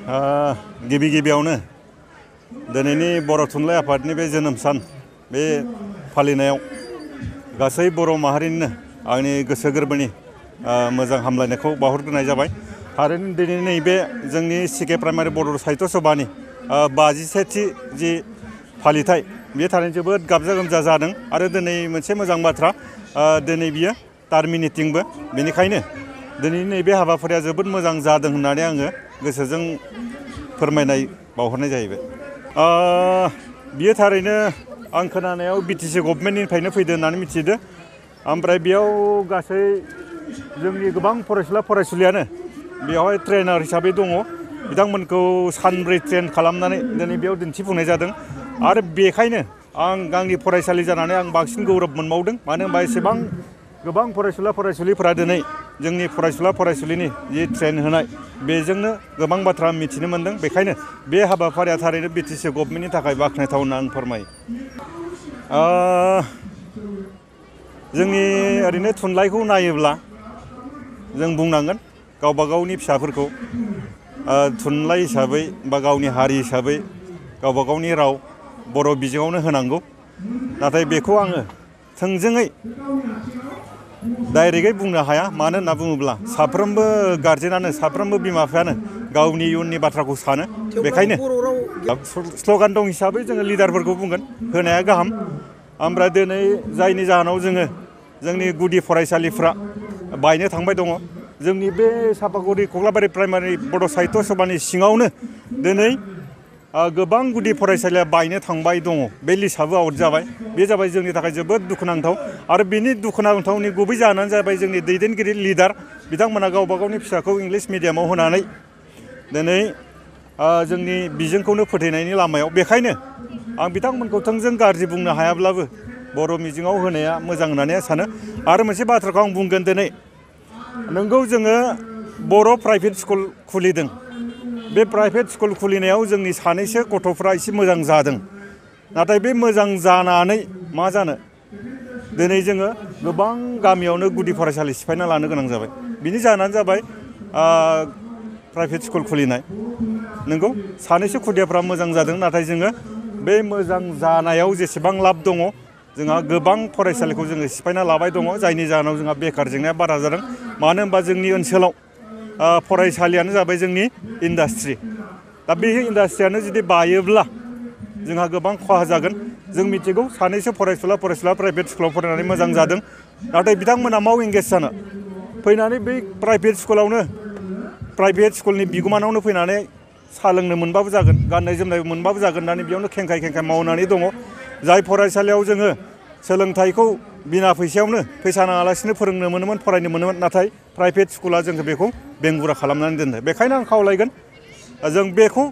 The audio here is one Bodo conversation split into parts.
गिबि गिबियावनो दिनैनि बर' थुनलाइ आफादनि बे जोनोम सान बे फालिनायाव गासै बर' माहारिनिनो आंनि गोसो गोरबोनि मोजां हामलायनायखौ बावहरग्रोनाय जाबाय। थारैनो दिनै नैबे जोंनि सिके प्राइमारि बर' साहित्य सभानि 51थि जि फालिथाय बे थारैनो जोबोद गाजा गोमजा जादों आरो दिनै मोनसे मोजां बाथ्रा दिनै बियो टार्मिनेटिंबो। बेनिखायनो दिनैनि नैबे हाबाफारिया जोबोद मोजां जादों होननानै आङो गोसोजों फोरमायनाय बावहरनाय जाहैबाय। बियो थारैनो आं खोनानायाव बिटिसि गभर्नमेन्टनिफ्रायनो फैदों होननानै मिथिदों। ओमफ्राय बेयाव गासै जोंनि गोबां फरायसुला फरायसुलियानो बेवहाय ट्रेनार हिसाबै दङ। बिथांमोनखौ सानब्रै ट्रेन खालामनानै दिनै बेयाव दिन्थिफुंनाय जादों आरो बेखायनो आं आंनि फरायसालि जानानै आं बांसिन गौरब मोनबावदों। मानो होनबा एसेबां गोबां फरायसुला फरायसुलिफोरा दिनै जोंनि फरायसुला फरायसुलिनि जि ट्रेन होनाय बेजोंनो गोबां बाथ्रा मिथिनो मोनदों। बेखायनो बे हाबाफारिया थारैनो बिटिसि गभर्नमेन्टनि थाखाय बाख्नायथाव होनना आं फोरमायो। जोंनि ओरैनो थुनलाइखौ नायोब्ला जों बुंनांगोन गावबा गावनि फिसाफोरखौ थुनलाइ हिसाबै बा गावनि हारि हिसाबै गावबा गावनि राव बर' बिजोङावनो होनांगौ। नाथाय बेखौ आङो थोंजोङै डाइरेक्टयै बुंनो हाया। मानो होनना बुङोब्ला साफ्रोमबो गार्जेनानो साफ्रोमबो बिमा बिफायानो गावनि इयुननि बाथ्राखौ सानो। बेखायनो स्ल'गान दं हिसाबै जोङो लिडारफोरखौ बुंगोन होनाया गाहाम। ओमफ्राय दिनै जायनि जाहोनाव जोङो जोंनि गुदि फरायसालिफ्रा बायनो थांबाय दङ। जोंनि बे सापागुरि कक्लाबारि प्राइमारि बर' साहित्य सभानि सिङावनो दिनै गोबां गुदि फरायसालिया बायनो थांबाय दङ। बे लिस्टआबो आउट जाबाय। बे जाबाय जोंनि थाखाय जोबोद दुखुनांथाव आरो बेनि दुखुनांथावनि गुबै जाहोनानो जाबाय जोंनि दैदेनगिरि लिडार बिथांमोना गावबा गावनि फिसाखौ इंलिस मिडियामाव होनानै दिनै जोंनि बिजोंखौनो फोथैनायनि लामायाव। बेखायनो आं बिथांमोनखौ थोंजों गाज्रि बुंनो हायाब्लाबो बर' मिजिङाव होनाया मोजां होननानै आं सानो। आरो मोनसे बाथ्राखौ आं बुंगोन दिनै नोंगौ जोङो बर' प्राइभेट स्कुल खुलिदों। बे प्राइभेट स्कुल खुलिनायाव जोंनि सानैसो गथ'फ्रा एसे मोजां जादों। नाथाय बे मोजां जानानै मा जानो दिनै जोङो गोबां गामियावनो गुदि फरायसालि सिफायना लानो गोनां जाबाय। बिनि जाहोनानो जाबाय प्राइभेट स्कुल खुलिनाय। नंगौ सानैसो खुदियाफ्रा मोजां जादों। नाथाय जोङो बे मोजां जानायाव जेसेबां लाब दङ जोंहा गोबां फरायसालिखौ जोङो सिफायना लाबाय दङ। जायनि जाहोनाव जोंहा बेखार जेंनाया बारा जादों। मानो होनबा जोंनि ओनसोलाव फरायसालियानो जाबाय जोंनि इन्डास्ट्रि। दा बे इन्डास्ट्रियानो जुदि बायोब्ला जोंहा गोबां खहा जागोन। जों मिथिगौ सानैसो फरायसुला प्राइभेट स्कुलाव फरायनानै मोजां जादों। नाथाय बिथांमोना माव एंगेज जानो फैनानै बै प्राइभेट स्कुलावनो प्राइभेट स्कुलनि बिगुमानावनो फैनानै साहा लोंनो मोनबाबो जागोन, गाननाय जोमनाय मोनबाबो जागोन होननानै बेयावनो खेंखाय मावनानै दङ। जाय फरायसालियाव जोङो सोलोंथाइखौ बिना फैसायावनो फैसा नाङालासिनो फोरोंनो मोनोमोन फरायनो मोनोमोन। नाथाय प्राइभेट स्कुला जोंखौ बेखौ बेंगुरा खालामनानै दोनदों। बेखायनो आं खावलायगोन जों बेखौ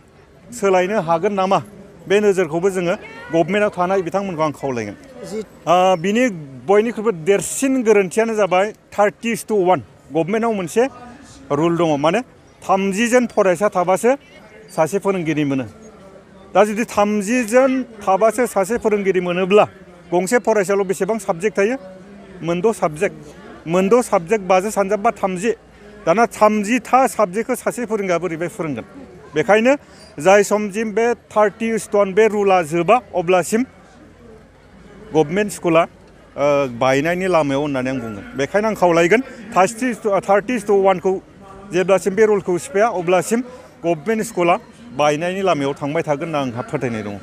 सोलायनो हागोन नामा बे नोजोरखौबो जोङो गभर्नमेन्टआव थानाय बिथांमोनखौ आं खावलायगोन। बिनि बयनिख्रुइबो देरसिन गोरोन्थियानो जाबाय 30:1। गभर्नमेन्टआव मोनसे रुल दङ। माने 30 जन फरायसा थाबासो सासे फोरोंगिरि मोनो। दा जुदि 30 जन थाबासो सासे फोरोंगिरि मोनोब्ला गंसे फरायसालियाव बेसेबां साबजेक्ट थायो? 6 साबजेक्ट। 6 साबजेक्ट बाजो सानजाबा 30। दाना 30था साबजेक्टखौ सासे फोरोंगिरिया बोरैहाय फोरोंगोन? बेखायनो जाय समसिम बे 30:1 बे रुला जोबा अब्लासिम गभर्नमेन्ट स्कुला बायनायनि लामायाव होननानै आं बुंगोन। बेखायनो आं खावलायगोन 30:1खौ जेब्लासिम बे रुलखौ सिफाया अब्लासिम गभर्नमेन्ट स्कुला बायनायनि लामायाव थांबाय थागोन होनना आंहा फोथायनाय दङ।